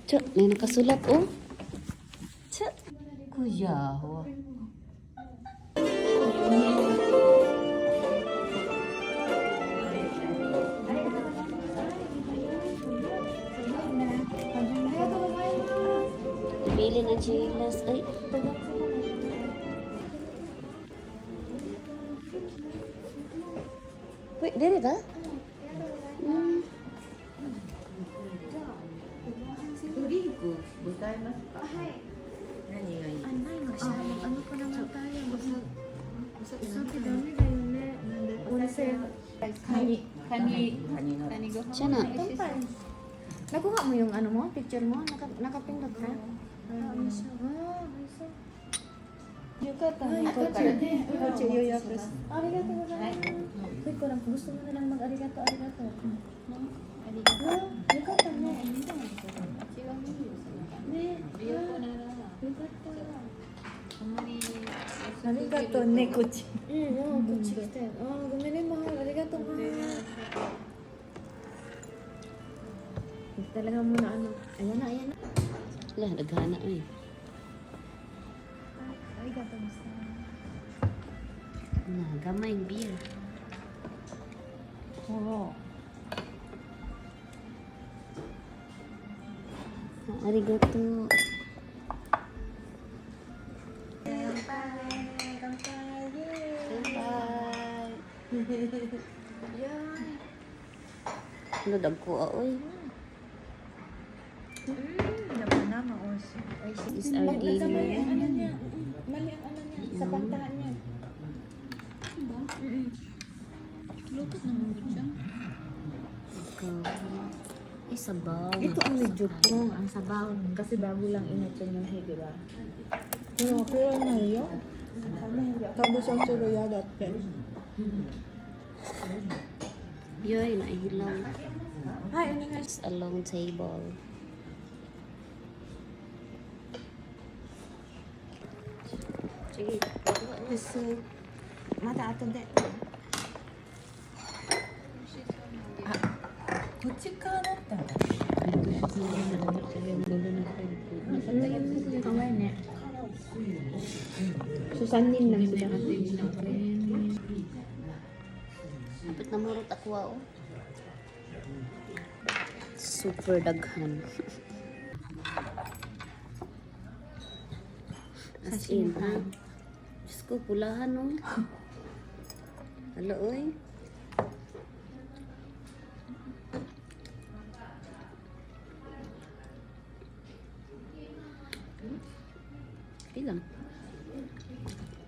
Tsa, may nakasulat oh. Tsa. Kuya ho. Bili na chilas. Ay. Wait, dili ba? Ano pa naman tayo? Sabi dami na yun eh. Kani go. Siya na. Nakuha mo yung ano mo? Picture mo? Nakapindot ka? Ano siya? Yukata. Arigato gozaimashita. Wait ko lang, gusto mo na lang mag-arigato. Arigato. Yukata ne. Arigato ne, kuchi. Kuchi kita. Gumili mahal. Arigato mahal. Talaga muna ano. Ayan na. Lah, daghana ay. Arigato basta. Nah, gamay yung beer. Oo. Arigato. Ano dagko oy? Is our Mali ang dinner. ano niya. Mali ang ano niya. Sa pantahan niya. Lukot naman ko siya. Isabaw. Ito ang medyo prong ang sabaw. Kasi bago lang inatun yung hay, diba? Pero ano yun? Tapos ang suroyada at pen. Yoy, naihilaw. Ay, ano nga? It's a long table. Sige, Gusto. Mata ato de. Kawai ne. Susanin lang sila. Kapit na murot ako oh. Super daghan. As in, ha? Diyos ko, pulahan, no? Hala, oy. Ilang?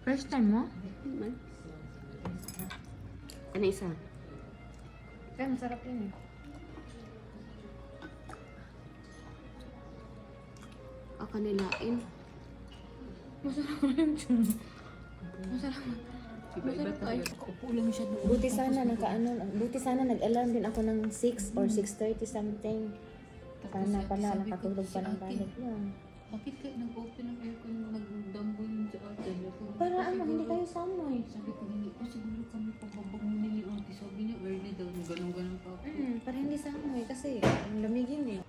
First time mo? Man. Ano isa? Kaya masarap yun eh. Ako nilain. Masarap rin siya. Masarap. Iba-iba tayo. Upo lang siya doon. Buti sana nag-alarm din ako ng 6 or 6:30 something. Sana pala nakatulog pa ng balik yun. Bakit kayo nag-open ng aircon, nagdambo yun sa atin? Para ano, hindi kayo samoy. Sabi ko, hindi ko siguro kami pababangunin ni Ate. Sabi niya, early daw, ganun-ganun pa ako. Para hindi samoy kasi ang lamigin eh.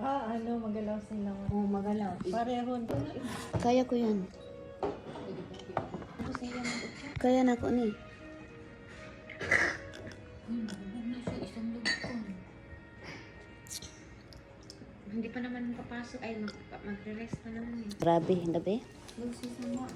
Magalaw sila. Oo, magalaw. Pareho. Kaya ko yan. Kaya na ko ni. Nabubog na siya, isang lagkon. Hindi pa naman papasok. Ay, magre-rest pa naman eh. Grabe, gabi. Lucy sa mo.